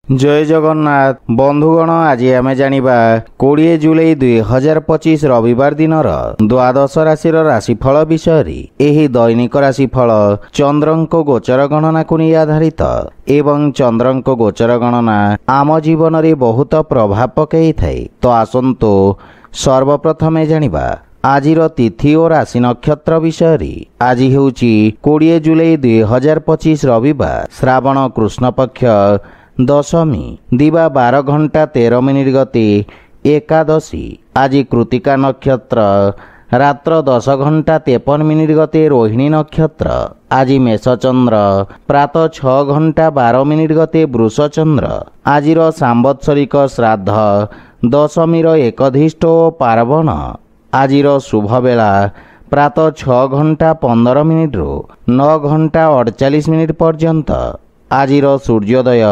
जय जगन्नाथ बंधुगण आज आम जानिबा 20 जुलाई 2025 रविवार दिन द्वादश राशि राशिफल विषय। एही दैनिक राशिफल चंद्रंक गोचर गणना को नहीं आधारित एवं चंद्रंक गोचर गणना आम जीवन में बहुत प्रभाव पकई थाए। तो आसंतु सर्वप्रथमे जानिबा आजिर तिथि और राशि नक्षत्र विषय। आज हेउची 20 जुलाई 2025 रविवार श्रावण कृष्ण पक्ष दशमी दिवा 12 घंटा 13 मिनिट गति एकादशी। आज कृतिका नक्षत्र रात्र 10 घंटा 53 मिनिट गति रोहिणी नक्षत्र। आज मेषचंद्र प्रातः 6 घंटा 12 मिनिट गति वृषचंद्र। आजिर सांवत्सरिक श्राद्ध दशमीर एकधिष्ठ और पार्वण। आजिर शुभ बेला प्रातः 6 घंटा 15 मिनिट रु 9 घंटा 48 मिनिट पर्यंत। आजिर सूर्योदय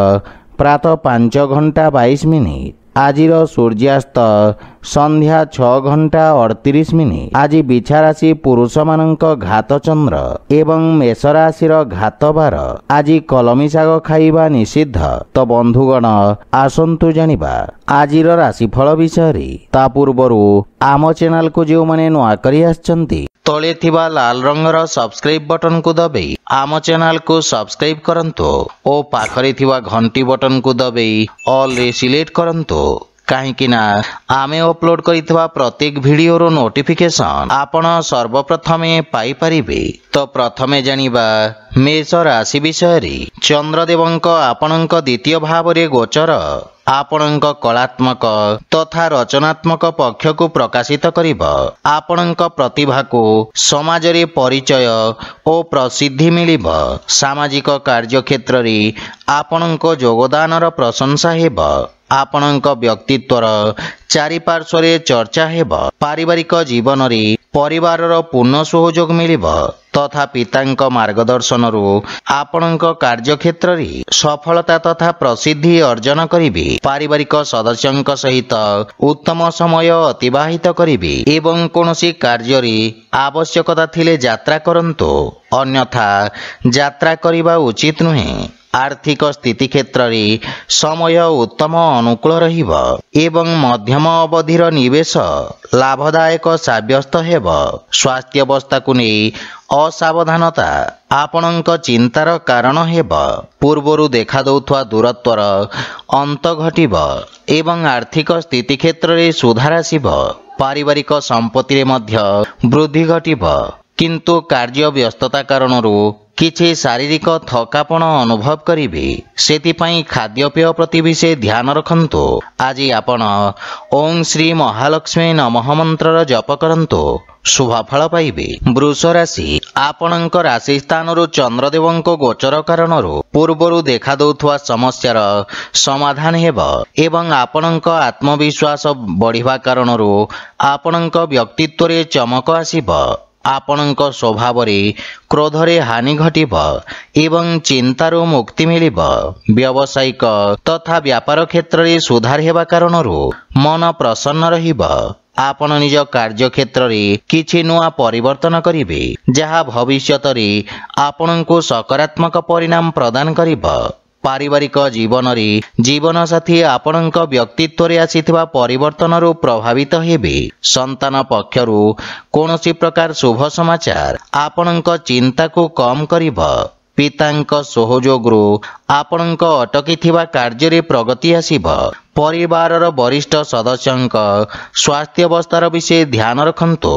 प्रातः 5 घंटा 22 मिनिट। आजिर सूर्यास्त संध्या 6 घंटा 38 मिनिट। आज बिछा राशि पुरुष मानक घात चंद्र एवं मेष राशि घात बार। आज कलमी शाग खाइबा निषिद्ध। तो बंधुगण आसंतु जानिबा आजिर राशिफल विषय। ता पूर्वरु आम चैनल को जो माने नुआ करी आछंती तले थिबा लाल रंगर सब्सक्राइब बटन को दबाई आम चैनल को सब्सक्राइब करंतु और पाखरे थिबा घंटी बटन को दबाई ऑल रे सिलेक्ट करंतु कहीं आमे अपलोड करितबा प्रत्येक वीडियो रो नोटिफिकेशन आपण सर्वप्रथमे पाई परिबे। तो प्रथमे जानिबा मेष राशि विषय। चंद्रदेवंक आपणक द्वितीय भाव रे गोचर आपणक कलात्मक तथा रचनात्मक पक्ष को प्रकाशित करिब। आपणक प्रतिभा को समाज रे परिचय और प्रसिद्धि मिलिब। सामाजिक कार्य क्षेत्र रे आपणक योगदानर प्रशंसा हेब। आपणक व्यक्तित्वर चारिपार्श्वरे चर्चा हेब। पारिवारिक जीवन रे परिवारर पूर्ण सहयोग मिलिब तथा पितांक मार्गदर्शन रु आपणक कार्य क्षेत्र रे सफलता तथा प्रसिद्धि अर्जन करिबे। पारिवारिक सदस्यंक सहित उत्तम समय अतिबाहित करिबे एवं कोनोसी कार्य रे आवश्यकता थिले यात्रा करंतु अन्यथा यात्रा करिबा उचित नुहे। आर्थिक स्थिति क्षेत्र रे समय उत्तम अनुकूल रहिब एवं मध्यम अवधिर निवेश लाभदायक साब्यस्त हेब। स्वास्थ्य अवस्था को नहीं असावधानता आपणक चिंतार कारण हेब। पूर्वरु देखा दउथवा दूरत्वर अंत घटिब एवं आर्थिक स्थिति क्षेत्र रे सुधार आसिब। पारिवारिक संपत्ति रे मध्य वृद्धि घटिब किंतु कार्य व्यस्तता कारणरू किछि शारीरिक थकापण अनुभव करिबे। सेतिपई खाद्यपेय प्रति विशेष ध्यान रखंतु। आज आपण ओम श्री महालक्ष्मी नमः मंत्र जप करंतु शुभ फल पाइबे। वृष राशि आपणक राशि स्थानरु चंद्रदेवंक गोचर कारणरू पूर्वरु देखा दउथवा समस्यार समाधान हेब एवं आपणक आत्मविश्वास बढ़िबा कारणरू आपणक व्यक्तित्व रे चमक आसिब। आपणक स्वभाव रे क्रोध रे हानि घटिब एवं चिंतारू मुक्ति मिलिब। व्यावसायिक तथा व्यापार क्षेत्र रे सुधार हेबा कारणरू मन प्रसन्न रहिब। आपण निज कार्य क्षेत्र रे किछि नुआ परिवर्तन करिवे जहा भविष्यत रे आपणको सकारात्मक परिणाम प्रदान करिब। पारिवारिक जीवन रे जीवन साथी आपणक व्यक्तित्व रे आसीथिबा परिवर्तन रु प्रभावित हेबे। संतान पक्षरु कोनोसी प्रकार शुभ समाचार आपणक चिंता को कम करिब। पितांक सहयोग रु आपणक अटकी थिबा कार्य रे प्रगति आसीब। परिवारर वरिष्ठ सदस्यंक स्वास्थ्य अवस्थार विषय ध्यान रखंतु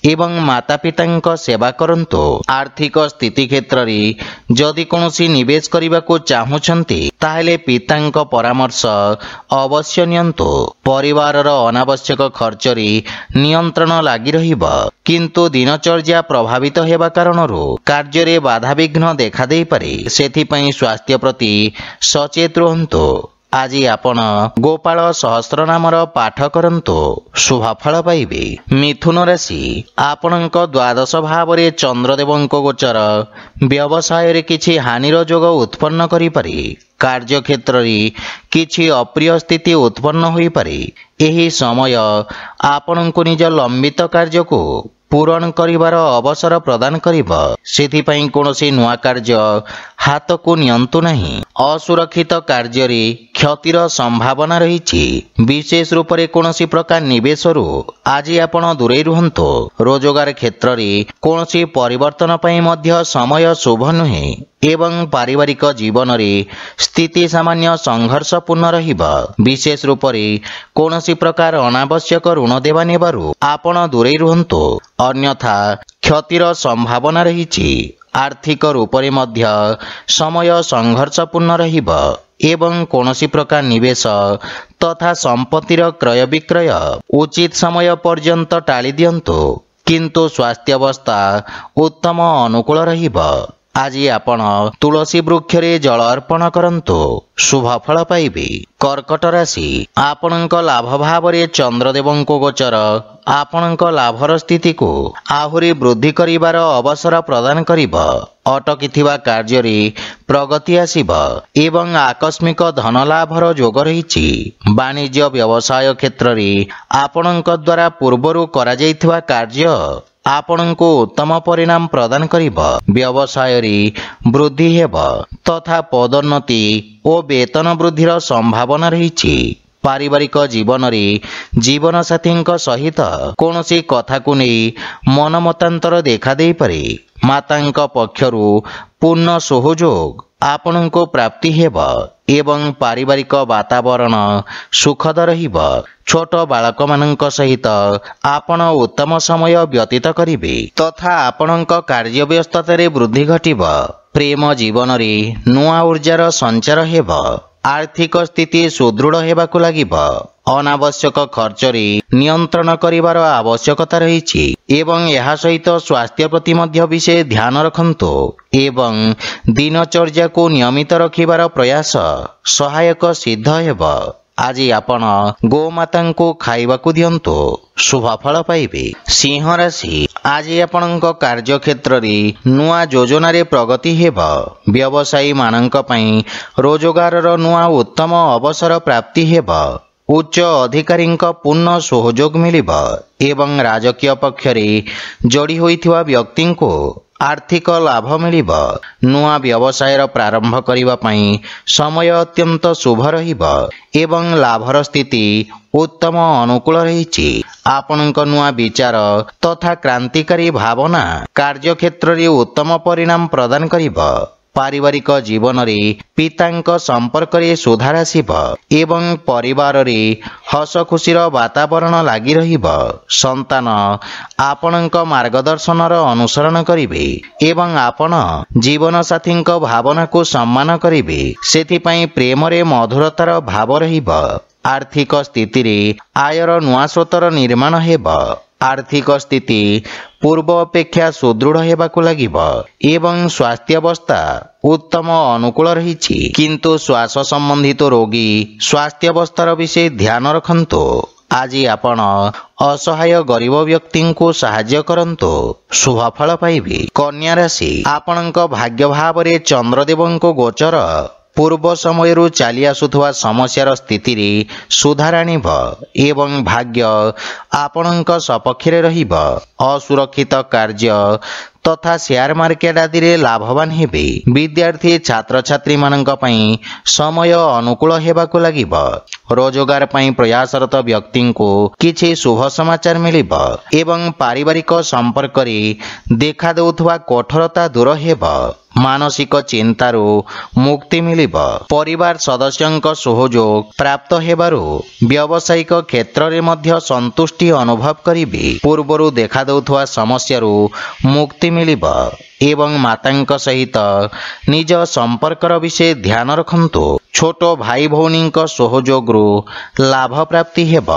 एवं माता पितांक सेवा करंतु। आर्थिक स्थिति क्षेत्र रे जदि कोनोसी निवेश करिबा को चाहुछंती ताहेले पितांक परामर्श अवश्य नियंतु। परिवारर अनावश्यक खर्च रे नियंत्रण लागि रहिब किंतु दिनचर्या प्रभावित हेबा कारणरू कार्य रे बाधा विघ्न देखा देई पारे। सेथिपई स्वास्थ्य प्रति सचेत रहंतु। आज आपण गोपाल सहस्र नामर पाठ करंतु शुभ फल पाइबे। मिथुन राशि आपणक द्वादश भाव रे चंद्रदेवंक गोचर व्यवसाय रे किछि हानिर जोग उत्पन्न करि पारे। कार्य क्षेत्र रे किछि अप्रिय स्थिति उत्पन्न होई पारे। एही समय आपणको निज लंबित कार्य को ପୂରଣ କରିବାର ଅବସର ପ୍ରଦାନ କରିବ। ସେଥିପାଇଁ କୌଣସି ନୂଆ କାର୍ଯ୍ୟ ହାତକୁ ନିଅନ୍ତୁ ନାହିଁ। ଅସୁରକ୍ଷିତ କାର୍ଯ୍ୟରେ କ୍ଷତିର ସମ୍ଭାବନା ରହିଛି। ବିଶେଷ ରୂପରେ କୌଣସି ପ୍ରକାର ନିବେଶରୁ ଆଜି ଆପଣ ଦୂରେଇ ରୁହନ୍ତୁ। ରୋଜଗାର କ୍ଷେତ୍ରରେ କୌଣସି ପରିବର୍ତ୍ତନ ପାଇଁ ମଧ୍ୟ ସମୟ ଶୁଭ ନୁହେଁ ଏବଂ ପାରିବାରିକ ଜୀବନରେ ସ୍ଥିତି ସାମାନ୍ୟ ସଂଘର୍ଷପୂର୍ଣ୍ଣ ରହିବ। ବିଶେଷ ରୂପରେ କୌଣସି ପ୍ରକାର ଅନାବଶ୍ୟକ ଋଣ ଦେବା ନେବାରୁ ଆପଣ ଦୂରେଇ ରୁହନ୍ତୁ, ଅନ୍ୟଥା କ୍ଷତିର ସମ୍ଭାବନା ରହିଛି। ଆର୍ଥିକ ରୂପରେ ମଧ୍ୟ ସମୟ ସଂଘର୍ଷପୂର୍ଣ୍ଣ ରହିବ ଏବଂ କୌଣସି ପ୍ରକାର ନିବେଶ ତଥା ସମ୍ପତ୍ତିର କ୍ରୟ ବିକ୍ରୟ ଉଚିତ ସମୟ ପର୍ଯ୍ୟନ୍ତ ଟାଳି ଦିଅନ୍ତୁ। କିନ୍ତୁ ସ୍ୱାସ୍ଥ୍ୟାବସ୍ଥା ଉତ୍ତମ ଅନୁକୂଳ ରହିବ। ଆଜି ଆପଣ ତୁଳସୀ ବୃକ୍ଷରେ ଜଳ ଅର୍ପଣ କରନ୍ତୁ, ଶୁଭ ଫଳ ପାଇବେ। କର୍କଟ ରାଶି, ଆପଣଙ୍କ ଲାଭ ଭାବରେ ଚନ୍ଦ୍ରଦେବଙ୍କ ଗୋଚର ଆପଣଙ୍କ ଲାଭର ସ୍ଥିତିକୁ ଆହୁରି ବୃଦ୍ଧି କରିବାର ଅବସର ପ୍ରଦାନ କରିବ। ଅଟକିଥିବା କାର୍ଯ୍ୟରେ ପ୍ରଗତି ଆସିବ ଏବଂ ଆକସ୍ମିକ ଧନ ଲାଭର ଯୋଗ ରହିଛି। ବାଣିଜ୍ୟ ବ୍ୟବସାୟ କ୍ଷେତ୍ରରେ ଆପଣଙ୍କ ଦ୍ୱାରା ପୂର୍ବରୁ କରାଯାଇଥିବା କାର୍ଯ୍ୟ ଆପଣଙ୍କୁ ଉତ୍ତମ ପରିଣାମ ପ୍ରଦାନ କରିବ। ବ୍ୟବସାୟରେ ବୃଦ୍ଧି ହେବ ତଥା ପଦୋନ୍ନତି ଓ ବେତନ ବୃଦ୍ଧିର ସମ୍ଭାବନା ରହିଛି। ପାରିବାରିକ ଜୀବନରେ ଜୀବନସାଥୀଙ୍କ ସହିତ କୌଣସି କଥାକୁ ନେଇ ମନମତାନ୍ତର ଦେଖାଦେଇପାରେ। ମାତାଙ୍କ ପକ୍ଷରୁ ପୂର୍ଣ୍ଣ ସହଯୋଗ ଆପଣଙ୍କୁ ପ୍ରାପ୍ତି ହେବ ଏବଂ ପାରିବାରିକ ବାତାବରଣ ସୁଖଦ ରହିବ। ଛୋଟ ବାଳକମାନଙ୍କ ସହିତ ଆପଣ ଉତ୍ତମ ସମୟ ବ୍ୟତୀତ କରିବେ ତଥା ଆପଣଙ୍କ କାର୍ଯ୍ୟବ୍ୟସ୍ତତାରେ ବୃଦ୍ଧି ଘଟିବ। ପ୍ରେମ ଜୀବନରେ ନୂଆ ଉର୍ଜାର ସଞ୍ଚାର ହେବ। ଆର୍ଥିକ ସ୍ଥିତି ସୁଦୃଢ଼ ହେବାକୁ ଲାଗିବ। ଅନାବଶ୍ୟକ ଖର୍ଚ୍ଚରେ ନିୟନ୍ତ୍ରଣ କରିବାର ଆବଶ୍ୟକତା ରହିଛି ଏବଂ ଏହା ସହିତ ସ୍ୱାସ୍ଥ୍ୟ ପ୍ରତି ମଧ୍ୟ ବିଶେଷ ଧ୍ୟାନ ରଖନ୍ତୁ ଏବଂ ଦିନଚର୍ଯ୍ୟାକୁ ନିୟମିତ ରଖିବାର ପ୍ରୟାସ ସହାୟକ ସିଦ୍ଧ ହେବ। ଆଜି ଆପଣ ଗୋମାତାଙ୍କୁ ଖାଇବାକୁ ଦିଅନ୍ତୁ, ଶୁଭ ଫଳ ପାଇବେ। ସିଂହ ରାଶି, ଆଜି ଆପଣଙ୍କ କାର୍ଯ୍ୟକ୍ଷେତ୍ରରେ ନୂଆ ଯୋଜନାରେ ପ୍ରଗତି ହେବ। ବ୍ୟବସାୟୀ ମାନଙ୍କ ପାଇଁ ରୋଜଗାରର ନୂଆ ଉତ୍ତମ ଅବସର ପ୍ରାପ୍ତି ହେବ। ଉଚ୍ଚ ଅଧିକାରୀଙ୍କ ପୂର୍ଣ୍ଣ ସହଯୋଗ ମିଳିବ ଏବଂ ରାଜକୀୟ ପକ୍ଷରେ ଯୋଡ଼ି ହୋଇଥିବା ବ୍ୟକ୍ତିଙ୍କୁ ଆର୍ଥିକ ଲାଭ ମିଳିବ। ନୂଆ ବ୍ୟବସାୟର ପ୍ରାରମ୍ଭ କରିବା ପାଇଁ ସମୟ ଅତ୍ୟନ୍ତ ଶୁଭ ରହିବ ଏବଂ ଲାଭର ସ୍ଥିତି ଉତ୍ତମ ଅନୁକୂଳ ରହିଛି। ଆପଣଙ୍କ ନୂଆ ବିଚାର ତଥା କ୍ରାନ୍ତିକାରୀ ଭାବନା କାର୍ଯ୍ୟକ୍ଷେତ୍ରରେ ଉତ୍ତମ ପରିଣାମ ପ୍ରଦାନ କରିବ। ପାରିବାରିକ ଜୀବନରେ ପିତାଙ୍କ ସମ୍ପର୍କରେ ସୁଧାର ଆସିବ ଏବଂ ପରିବାରରେ ହସ ଖୁସିର ବାତାବରଣ ଲାଗି ରହିବ। ସନ୍ତାନ ଆପଣଙ୍କ ମାର୍ଗଦର୍ଶନର ଅନୁସରଣ କରିବେ ଏବଂ ଆପଣ ଜୀବନସାଥୀଙ୍କ ଭାବନାକୁ ସମ୍ମାନ କରିବେ। ସେଥିପାଇଁ ପ୍ରେମରେ ମଧୁରତାର ଭାବ ରହିବ। ଆର୍ଥିକ ସ୍ଥିତିରେ ଆୟର ନୂଆ ସ୍ରୋତର ନିର୍ମାଣ ହେବ। ଆର୍ଥିକ ସ୍ଥିତି ପୂର୍ବ ଅପେକ୍ଷା ସୁଦୃଢ଼ ହେବାକୁ ଲାଗିବ ଏବଂ ସ୍ୱାସ୍ଥ୍ୟାବସ୍ଥା ଉତ୍ତମ ଅନୁକୂଳ ରହିଛି। କିନ୍ତୁ ଶ୍ୱାସ ସମ୍ବନ୍ଧିତ ରୋଗୀ ସ୍ୱାସ୍ଥ୍ୟାବସ୍ଥାର ବିଶେଷ ଧ୍ୟାନ ରଖନ୍ତୁ। ଆଜି ଆପଣ ଅସହାୟ ଗରିବ ବ୍ୟକ୍ତିଙ୍କୁ ସାହାଯ୍ୟ କରନ୍ତୁ, ଶୁଭ ଫଳ ପାଇବେ। କନ୍ୟା ରାଶି, ଆପଣଙ୍କ ଭାଗ୍ୟ ଭାବରେ ଚନ୍ଦ୍ରଦେବଙ୍କ ଗୋଚର ପୂର୍ବ ସମୟରୁ ଚାଲି ଆସୁଥିବା ସମସ୍ୟାର ସ୍ଥିତିରେ ସୁଧାର ଆଣିବ ଏବଂ ଭାଗ୍ୟ ଆପଣଙ୍କ ସପକ୍ଷରେ ରହିବ। ଅସୁରକ୍ଷିତ କାର୍ଯ୍ୟ ତଥା ସେୟାର ମାର୍କେଟ ଆଦିରେ ଲାଭବାନ ହେବେ। ବିଦ୍ୟାର୍ଥୀ ଛାତ୍ରଛାତ୍ରୀମାନଙ୍କ ପାଇଁ ସମୟ ଅନୁକୂଳ ହେବାକୁ ଲାଗିବ। ରୋଜଗାର ପାଇଁ ପ୍ରୟାସରତ ବ୍ୟକ୍ତିଙ୍କୁ କିଛି ଶୁଭ ସମାଚାର ମିଳିବ ଏବଂ ପାରିବାରିକ ସମ୍ପର୍କରେ ଦେଖାଦେଉଥିବା କଠୋରତା ଦୂର ହେବ। ମାନସିକ ଚିନ୍ତାରୁ ମୁକ୍ତି ମିଳିବ। ପରିବାର ସଦସ୍ୟଙ୍କ ସହଯୋଗ ପ୍ରାପ୍ତ ହେବାରୁ ବ୍ୟବସାୟିକ କ୍ଷେତ୍ରରେ ମଧ୍ୟ ସନ୍ତୁଷ୍ଟି ଅନୁଭବ କରିବେ। ପୂର୍ବରୁ ଦେଖାଦେଉଥିବା ସମସ୍ୟାରୁ ମୁକ୍ତି ମିଳିବ ଏବଂ ମାତାଙ୍କ ସହିତ ନିଜ ସମ୍ପର୍କର ବିଶେଷ ଧ୍ୟାନ ରଖନ୍ତୁ। ଛୋଟ ଭାଇ ଭଉଣୀଙ୍କ ସହଯୋଗରୁ ଲାଭ ପ୍ରାପ୍ତି ହେବ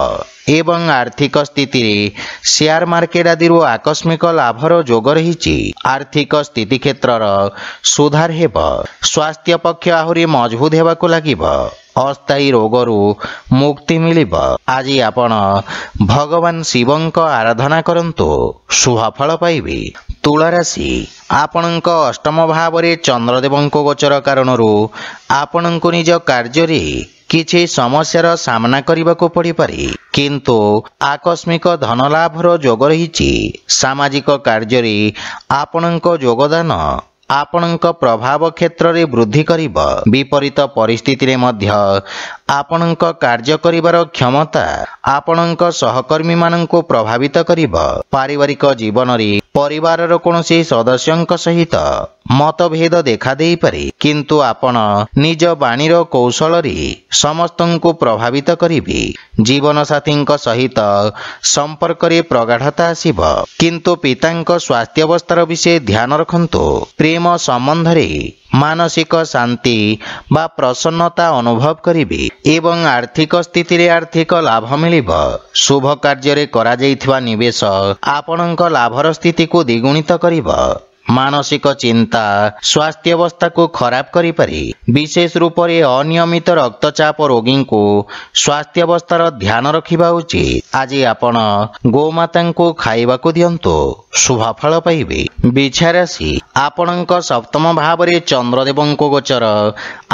ଏବଂ ଆର୍ଥିକ ସ୍ଥିତିରେ ସେୟାର ମାର୍କେଟ ଆଦିରୁ ଆକସ୍ମିକ ଲାଭର ଯୋଗ ରହିଛି। ଆର୍ଥିକ ସ୍ଥିତି କ୍ଷେତ୍ରର ସୁଧାର ହେବ। ସ୍ୱାସ୍ଥ୍ୟ ପକ୍ଷ ଆହୁରି ମଜବୁତ ହେବାକୁ ଲାଗିବ। ଅସ୍ଥାୟୀ ରୋଗରୁ ମୁକ୍ତି ମିଳିବ। ଆଜି ଆପଣ ଭଗବାନ ଶିବଙ୍କ ଆରାଧନା କରନ୍ତୁ, ଶୁଭ ଫଳ ପାଇବେ। ତୁଳା ରାଶି, ଆପଣଙ୍କ ଅଷ୍ଟମ ଭାବରେ ଚନ୍ଦ୍ରଦେବଙ୍କ ଗୋଚର କାରଣରୁ ଆପଣଙ୍କୁ ନିଜ କାର୍ଯ୍ୟରେ କିଛି ସମସ୍ୟାର ସାମ୍ନା କରିବାକୁ ପଡ଼ିପାରେ, କିନ୍ତୁ ଆକସ୍ମିକ ଧନଲାଭର ଯୋଗ ରହିଛି। ସାମାଜିକ କାର୍ଯ୍ୟରେ ଆପଣଙ୍କ ଯୋଗଦାନ ଆପଣଙ୍କ ପ୍ରଭାବ କ୍ଷେତ୍ରରେ ବୃଦ୍ଧି କରିବ। ବିପରୀତ ପରିସ୍ଥିତିରେ ମଧ୍ୟ ଆପଣଙ୍କ କାର୍ଯ୍ୟ କରିବାର କ୍ଷମତା ଆପଣଙ୍କ ସହକର୍ମୀମାନଙ୍କୁ ପ୍ରଭାବିତ କରିବ। ପାରିବାରିକ ଜୀବନରେ ପରିବାରର କୌଣସି ସଦସ୍ୟଙ୍କ ସହିତ ମତଭେଦ ଦେଖାଦେଇପାରେ, କିନ୍ତୁ ଆପଣ ନିଜ ବାଣୀର କୌଶଳରେ ସମସ୍ତଙ୍କୁ ପ୍ରଭାବିତ କରିବେ। ଜୀବନସାଥୀଙ୍କ ସହିତ ସମ୍ପର୍କରେ ପ୍ରଗାଢ଼ତା ଆସିବ, କିନ୍ତୁ ପିତାଙ୍କ ସ୍ୱାସ୍ଥ୍ୟାବସ୍ଥାର ବିଷୟ ଧ୍ୟାନ ରଖନ୍ତୁ। ପ୍ରେମ ସମ୍ବନ୍ଧରେ ମାନସିକ ଶାନ୍ତି ବା ପ୍ରସନ୍ନତା ଅନୁଭବ କରିବେ ଏବଂ ଆର୍ଥିକ ସ୍ଥିତିରେ ଆର୍ଥିକ ଲାଭ ମିଳିବ। ଶୁଭ କାର୍ଯ୍ୟରେ କରାଯାଇଥିବା ନିବେଶ ଆପଣଙ୍କ ଲାଭର ସ୍ଥିତିକୁ ଦ୍ୱିଗୁଣିତ କରିବ। ମାନସିକ ଚିନ୍ତା ସ୍ୱାସ୍ଥ୍ୟାବସ୍ଥାକୁ ଖରାପ କରିପାରେ। ବିଶେଷ ରୂପରେ ଅନିୟମିତ ରକ୍ତଚାପ ରୋଗୀଙ୍କୁ ସ୍ୱାସ୍ଥ୍ୟାବସ୍ଥାର ଧ୍ୟାନ ରଖିବା ଉଚିତ। ଆଜି ଆପଣ ଗୋମାତାଙ୍କୁ ଖାଇବାକୁ ଦିଅନ୍ତୁ, ଶୁଭଫଳ ପାଇବେ। ବିଛା ରାଶି ଆପଣଙ୍କ ସପ୍ତମ ଭାବରେ ଚନ୍ଦ୍ରଦେବଙ୍କ ଗୋଚର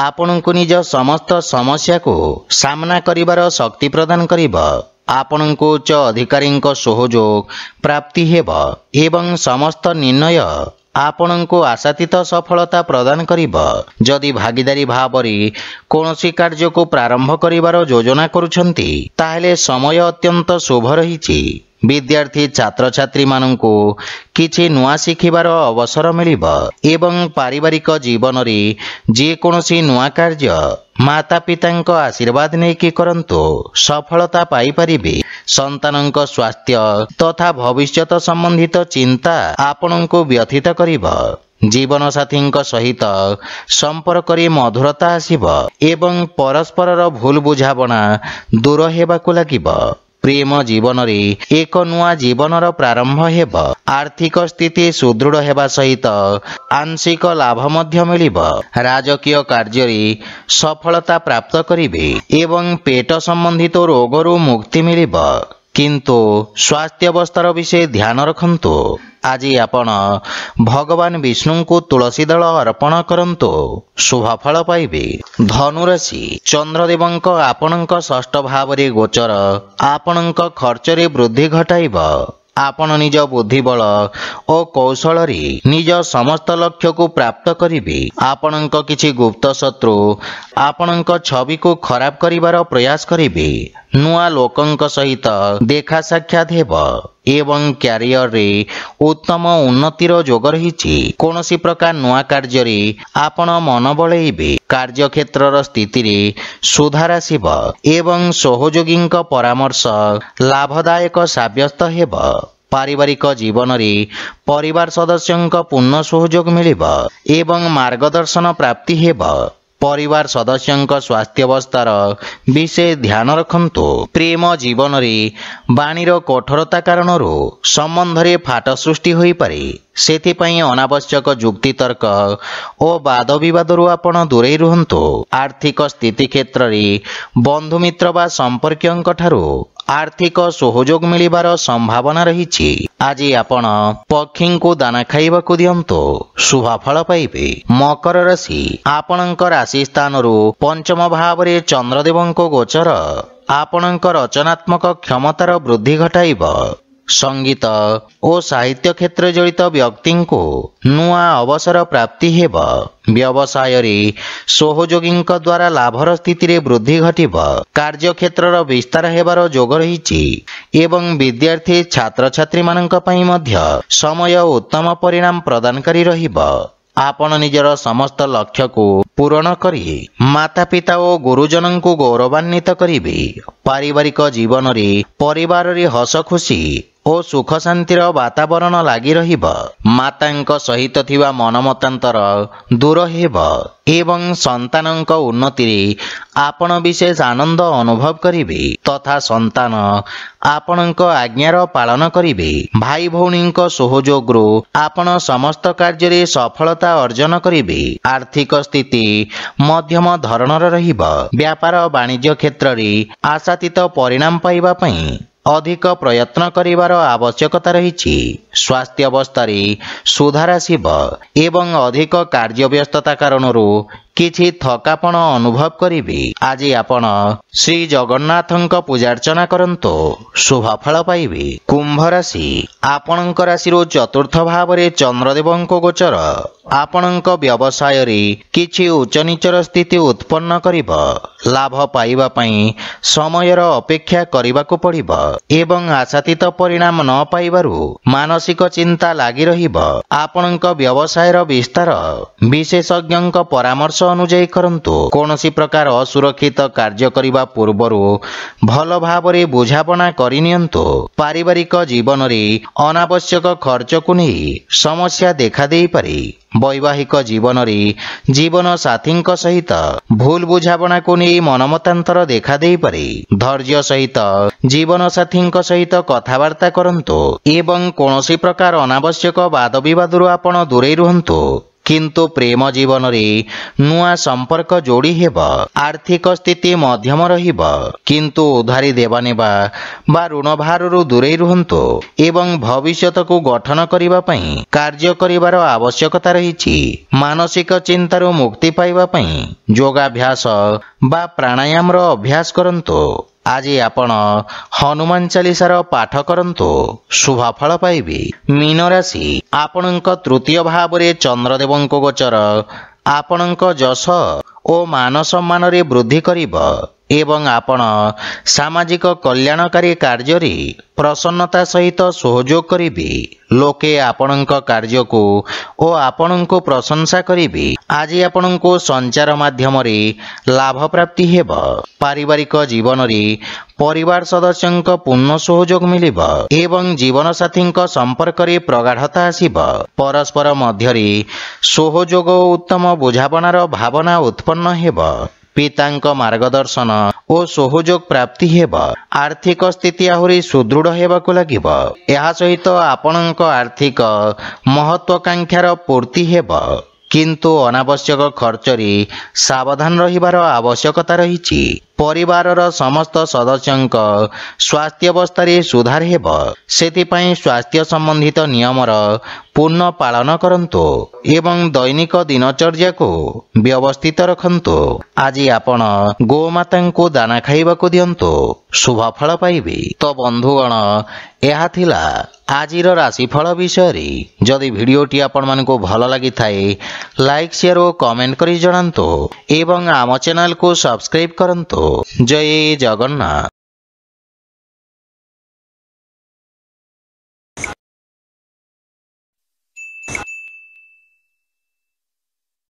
ଆପଣଙ୍କୁ ନିଜ ସମସ୍ତ ସମସ୍ୟାକୁ ସାମ୍ନା କରିବାର ଶକ୍ତି ପ୍ରଦାନ କରିବ। ଆପଣଙ୍କୁ ଉଚ୍ଚ ଅଧିକାରୀଙ୍କ ସହଯୋଗ ପ୍ରାପ୍ତି ହେବ ଏବଂ ସମସ୍ତ ନିର୍ଣ୍ଣୟ ଆପଣଙ୍କୁ ଆଶାତୀତ ସଫଳତା ପ୍ରଦାନ କରିବ। ଯଦି ଭାଗିଦାରୀ ଭାବରେ କୌଣସି କାର୍ଯ୍ୟକୁ ପ୍ରାରମ୍ଭ କରିବାର ଯୋଜନା କରୁଛନ୍ତି, ତାହେଲେ ସମୟ ଅତ୍ୟନ୍ତ ଶୁଭ ରହିଛି। ବିଦ୍ୟାର୍ଥୀ ଛାତ୍ରଛାତ୍ରୀମାନଙ୍କୁ କିଛି ନୂଆ ଶିଖିବାର ଅବସର ମିଳିବ ଏବଂ ପାରିବାରିକ ଜୀବନରେ ଯେକୌଣସି ନୂଆ କାର୍ଯ୍ୟ ମାତାପିତାଙ୍କ ଆଶୀର୍ବାଦ ନେଇକି କରନ୍ତୁ, ସଫଳତା ପାଇପାରିବେ। ସନ୍ତାନଙ୍କ ସ୍ୱାସ୍ଥ୍ୟ ତଥା ଭବିଷ୍ୟତ ସମ୍ବନ୍ଧିତ ଚିନ୍ତା ଆପଣଙ୍କୁ ବ୍ୟଥିତ କରିବ। ଜୀବନସାଥୀଙ୍କ ସହିତ ସମ୍ପର୍କରେ ମଧୁରତା ଆସିବ ଏବଂ ପରସ୍ପରର ଭୁଲ ବୁଝାମଣା ଦୂର ହେବାକୁ ଲାଗିବ। ପ୍ରେମ ଜୀବନରେ ଏକ ନୂଆ ଜୀବନର ପ୍ରାରମ୍ଭ ହେବ। ଆର୍ଥିକ ସ୍ଥିତି ସୁଦୃଢ଼ ହେବା ସହିତ ଆଂଶିକ ଲାଭ ମଧ୍ୟ ମିଳିବ। ରାଜକୀୟ କାର୍ଯ୍ୟରେ ସଫଳତା ପ୍ରାପ୍ତ କରିବେ ଏବଂ ପେଟ ସମ୍ବନ୍ଧିତ ରୋଗରୁ ମୁକ୍ତି ମିଳିବ, କିନ୍ତୁ ସ୍ୱାସ୍ଥ୍ୟାବସ୍ଥାର ବିଷୟ ଧ୍ୟାନ ରଖନ୍ତୁ। ଆଜି ଆପଣ ଭଗବାନ ବିଷ୍ଣୁଙ୍କୁ ତୁଳସୀ ଦଳ ଅର୍ପଣ କରନ୍ତୁ, ଶୁଭଫଳ ପାଇବେ। ଧନୁରାଶି ଚନ୍ଦ୍ରଦେବଙ୍କ ଆପଣଙ୍କ ଷଷ୍ଠ ଭାବରେ ଗୋଚର ଆପଣଙ୍କ ଖର୍ଚ୍ଚରେ ବୃଦ୍ଧି ଘଟାଇବ। ଆପଣ ନିଜ ବୁଦ୍ଧିବଳ ଓ କୌଶଳରେ ନିଜ ସମସ୍ତ ଲକ୍ଷ୍ୟକୁ ପ୍ରାପ୍ତ କରିବେ। ଆପଣଙ୍କ କିଛି ଗୁପ୍ତ ଶତ୍ରୁ ଆପଣଙ୍କ ଛବିକୁ ଖରାପ କରିବାର ପ୍ରୟାସ କରିବେ। ନୂଆ ଲୋକଙ୍କ ସହିତ ଦେଖା ସାକ୍ଷାତ ହେବ ଏବଂ କ୍ୟାରିୟରରେ ଉତ୍ତମ ଉନ୍ନତିର ଯୋଗ ରହିଛି। କୌଣସି ପ୍ରକାର ନୂଆ କାର୍ଯ୍ୟରେ ଆପଣ ମନ ବଳେଇବେ। କାର୍ଯ୍ୟକ୍ଷେତ୍ରର ସ୍ଥିତିରେ ସୁଧାର ଆସିବ ଏବଂ ସହଯୋଗୀଙ୍କ ପରାମର୍ଶ ଲାଭଦାୟକ ସାବ୍ୟସ୍ତ ହେବ। ପାରିବାରିକ ଜୀବନରେ ପରିବାର ସଦସ୍ୟଙ୍କ ପୂର୍ଣ୍ଣ ସହଯୋଗ ମିଳିବ ଏବଂ ମାର୍ଗଦର୍ଶନ ପ୍ରାପ୍ତି ହେବ। ପରିବାର ସଦସ୍ୟଙ୍କ ସ୍ୱାସ୍ଥ୍ୟାବସ୍ଥାର ବିଷୟ ଧ୍ୟାନ ରଖନ୍ତୁ। ପ୍ରେମ ଜୀବନରେ ବାଣୀର କଠୋରତା କାରଣରୁ ସମ୍ବନ୍ଧରେ ଫାଟ ସୃଷ୍ଟି ହୋଇପାରେ। ସେଥିପାଇଁ ଅନାବଶ୍ୟକ ଯୁକ୍ତିତର୍କ ଓ ବାଦ ବିବାଦରୁ ଆପଣ ଦୂରେଇ ରୁହନ୍ତୁ। ଆର୍ଥିକ ସ୍ଥିତି କ୍ଷେତ୍ରରେ ବନ୍ଧୁମିତ୍ର ବା ସମ୍ପର୍କୀୟଙ୍କ ଠାରୁ ଆର୍ଥିକ ସହଯୋଗ ମିଳିବାର ସମ୍ଭାବନା ରହିଛି। ଆଜି ଆପଣ ପକ୍ଷୀଙ୍କୁ ଦାନା ଖାଇବାକୁ ଦିଅନ୍ତୁ, ଶୁଭଫଳ ପାଇବେ। ମକର ରାଶି ଆପଣଙ୍କ ରାଶି ସ୍ଥାନରୁ ପଞ୍ଚମ ଭାବରେ ଚନ୍ଦ୍ରଦେବଙ୍କ ଗୋଚର ଆପଣଙ୍କ ରଚନାତ୍ମକ କ୍ଷମତାର ବୃଦ୍ଧି ଘଟାଇବ। ସଙ୍ଗୀତ ଓ ସାହିତ୍ୟ କ୍ଷେତ୍ରରେ ଜଡ଼ିତ ବ୍ୟକ୍ତିଙ୍କୁ ନୂଆ ଅବସର ପ୍ରାପ୍ତି ହେବ। ବ୍ୟବସାୟରେ ସହଯୋଗୀଙ୍କ ଦ୍ୱାରା ଲାଭର ସ୍ଥିତିରେ ବୃଦ୍ଧି ଘଟିବ। କାର୍ଯ୍ୟକ୍ଷେତ୍ରର ବିସ୍ତାର ହେବାର ଯୋଗ ରହିଛି ଏବଂ ବିଦ୍ୟାର୍ଥୀ ଛାତ୍ରଛାତ୍ରୀମାନଙ୍କ ପାଇଁ ମଧ୍ୟ ସମୟ ଉତ୍ତମ ପରିଣାମ ପ୍ରଦାନକାରୀ ରହିବ। ଆପଣ ନିଜର ସମସ୍ତ ଲକ୍ଷ୍ୟକୁ ପୂରଣ କରି ମାତାପିତା ଓ ଗୁରୁଜନଙ୍କୁ ଗୌରବାନ୍ୱିତ କରିବେ। ପାରିବାରିକ ଜୀବନରେ ପରିବାରରେ ହସ ଖୁସି ଓ ସୁଖ ଶାନ୍ତିର ବାତାବରଣ ଲାଗି ରହିବ। ମାତାଙ୍କ ସହିତ ଥିବା ମନମତାନ୍ତର ଦୂର ହେବ ଏବଂ ସନ୍ତାନଙ୍କ ଉନ୍ନତିରେ ଆପଣ ବିଶେଷ ଆନନ୍ଦ ଅନୁଭବ କରିବେ ତଥା ସନ୍ତାନ ଆପଣଙ୍କ ଆଜ୍ଞାର ପାଳନ କରିବେ। ଭାଇ ଭଉଣୀଙ୍କ ସହଯୋଗରୁ ଆପଣ ସମସ୍ତ କାର୍ଯ୍ୟରେ ସଫଳତା ଅର୍ଜନ କରିବେ। ଆର୍ଥିକ ସ୍ଥିତି ମଧ୍ୟମ ଧରଣର ରହିବ। ବ୍ୟାପାର ବାଣିଜ୍ୟ କ୍ଷେତ୍ରରେ ଆଶାତୀତ ପରିଣାମ ପାଇବା ପାଇଁ ଅଧିକ ପ୍ରୟତ୍ନ କରିବାର ଆବଶ୍ୟକତା ରହିଛି। ସ୍ୱାସ୍ଥ୍ୟାବସ୍ଥାରେ ସୁଧାର ଆସିବ ଏବଂ ଅଧିକ କାର୍ଯ୍ୟବ୍ୟସ୍ତତା କାରଣରୁ କିଛି ଥକାପଣ ଅନୁଭବ କରିବେ। ଆଜି ଆପଣ ଶ୍ରୀ ଜଗନ୍ନାଥଙ୍କ ପୂଜାର୍ଚ୍ଚନା କରନ୍ତୁ, ଶୁଭ ଫଳ ପାଇବେ। କୁମ୍ଭ ରାଶି, ଆପଣଙ୍କ ରାଶିରୁ ଚତୁର୍ଥ ଭାବରେ ଚନ୍ଦ୍ରଦେବଙ୍କ ଗୋଚର ଆପଣଙ୍କ ବ୍ୟବସାୟରେ କିଛି ଉଚ୍ଚନୀଚର ସ୍ଥିତି ଉତ୍ପନ୍ନ କରିବ। ଲାଭ ପାଇବା ପାଇଁ ସମୟର ଅପେକ୍ଷା କରିବାକୁ ପଡ଼ିବ ଏବଂ ଆଶାତୀତ ପରିଣାମ ନ ପାଇବାରୁ ମାନସିକ ଚିନ୍ତା ଲାଗି ରହିବ। ଆପଣଙ୍କ ବ୍ୟବସାୟର ବିସ୍ତାର ବିଶେଷଜ୍ଞଙ୍କ ପରାମର୍ଶ ଅନୁଯାୟୀ କରନ୍ତୁ। କୌଣସି ପ୍ରକାର ଅସୁରକ୍ଷିତ କାର୍ଯ୍ୟ କରିବା ପୂର୍ବରୁ ଭଲ ଭାବରେ ବୁଝାମଣା କରିନିଅନ୍ତୁ। ପାରିବାରିକ ଜୀବନରେ ଅନାବଶ୍ୟକ ଖର୍ଚ୍ଚକୁ ନେଇ ସମସ୍ୟା ଦେଖାଦେଇପାରେ। ବୈବାହିକ ଜୀବନରେ ଜୀବନ ସାଥୀଙ୍କ ସହିତ ଭୁଲ ବୁଝାମଣାକୁ ନେଇ ମନମତାନ୍ତର ଦେଖାଦେଇପାରେ। ଧୈର୍ଯ୍ୟ ସହିତ ଜୀବନ ସାଥୀଙ୍କ ସହିତ କଥାବାର୍ତ୍ତା କରନ୍ତୁ ଏବଂ କୌଣସି ପ୍ରକାର ଅନାବଶ୍ୟକ ବାଦବିବାଦରୁ ଆପଣ ଦୂରେଇ ରୁହନ୍ତୁ। କିନ୍ତୁ ପ୍ରେମ ଜୀବନରେ ନୂଆ ସମ୍ପର୍କ ଯୋଡ଼ି ହେବ। ଆର୍ଥିକ ସ୍ଥିତି ମଧ୍ୟମ ରହିବ, କିନ୍ତୁ ଉଧାରୀ ଦେବା ନେବା ବା ଋଣ ଭାରରୁ ଦୂରେଇ ରୁହନ୍ତୁ ଏବଂ ଭବିଷ୍ୟତକୁ ଗଠନ କରିବା ପାଇଁ କାର୍ଯ୍ୟ କରିବାର ଆବଶ୍ୟକତା ରହିଛି। ମାନସିକ ଚିନ୍ତାରୁ ମୁକ୍ତି ପାଇବା ପାଇଁ ଯୋଗାଭ୍ୟାସ ବା ପ୍ରାଣାୟାମର ଅଭ୍ୟାସ କରନ୍ତୁ। ଆଜି ଆପଣ ହନୁମାନ ଚାଳିଶାର ପାଠ କରନ୍ତୁ, ଶୁଭ ଫଳ ପାଇବେ। ମୀନ ରାଶି, ଆପଣଙ୍କ ତୃତୀୟ ଭାବରେ ଚନ୍ଦ୍ରଦେବଙ୍କ ଗୋଚର ଆପଣଙ୍କ ଯଶ ଓ ମାନ ସମ୍ମାନରେ ବୃଦ୍ଧି କରିବ ଏବଂ ଆପଣ ସାମାଜିକ କଲ୍ୟାଣକାରୀ କାର୍ଯ୍ୟରେ ପ୍ରସନ୍ନତା ସହିତ ସହଯୋଗ କରିବେ। ଲୋକେ ଆପଣଙ୍କ କାର୍ଯ୍ୟକୁ ଓ ଆପଣଙ୍କୁ ପ୍ରଶଂସା କରିବେ। ଆଜି ଆପଣଙ୍କୁ ସଞ୍ଚାର ମାଧ୍ୟମରେ ଲାଭ ପ୍ରାପ୍ତି ହେବ। ପାରିବାରିକ ଜୀବନରେ ପରିବାର ସଦସ୍ୟଙ୍କ ପୂର୍ଣ୍ଣ ସହଯୋଗ ମିଳିବ ଏବଂ ଜୀବନସାଥୀଙ୍କ ସମ୍ପର୍କରେ ପ୍ରଗାଢ଼ତା ଆସିବ। ପରସ୍ପର ମଧ୍ୟରେ ସହଯୋଗ ଓ ଉତ୍ତମ ବୁଝାମଣାର ଭାବନା ଉତ୍ପନ୍ନ ହେବ। ପିତାଙ୍କ ମାର୍ଗଦର୍ଶନ ଓ ସହଯୋଗ ପ୍ରାପ୍ତି ହେବ। ଆର୍ଥିକ ସ୍ଥିତି ଆହୁରି ସୁଦୃଢ଼ ହେବାକୁ ଲାଗିବ। ଏହା ସହିତ ଆପଣଙ୍କ ଆର୍ଥିକ ମହତ୍ୱାକାଂକ୍ଷାର ପୂର୍ତ୍ତି ହେବ, କିନ୍ତୁ ଅନାବଶ୍ୟକ ଖର୍ଚ୍ଚରେ ସାବଧାନ ରହିବାର ଆବଶ୍ୟକତା ରହିଛି। ପରିବାରର ସମସ୍ତ ସଦସ୍ୟଙ୍କ ସ୍ୱାସ୍ଥ୍ୟାବସ୍ଥାରେ ସୁଧାର ହେବ, ସେଥିପାଇଁ ସ୍ୱାସ୍ଥ୍ୟ ସମ୍ବନ୍ଧିତ ନିୟମର ପୂର୍ଣ୍ଣ ପାଳନ କରନ୍ତୁ ଏବଂ ଦୈନିକ ଦିନଚର୍ଯ୍ୟାକୁ ବ୍ୟବସ୍ଥିତ ରଖନ୍ତୁ। ଆଜି ଆପଣ ଗୋମାତାଙ୍କୁ ଦାନା ଖାଇବାକୁ ଦିଅନ୍ତୁ, ଶୁଭ ଫଳ ପାଇବେ। ତ ବନ୍ଧୁଗଣ, ଏହା ଥିଲା ଆଜିର ରାଶିଫଳ ବିଷୟରେ। ଯଦି ଭିଡ଼ିଓଟି ଆପଣମାନଙ୍କୁ ଭଲ ଲାଗିଥାଏ, ଲାଇକ୍, ସେୟାର ଓ କମେଣ୍ଟ କରି ଜଣାନ୍ତୁ ଏବଂ ଆମ ଚ୍ୟାନେଲକୁ ସବସ୍କ୍ରାଇବ୍ କରନ୍ତୁ। ଜୟ ଜଗନ୍ନାଥ।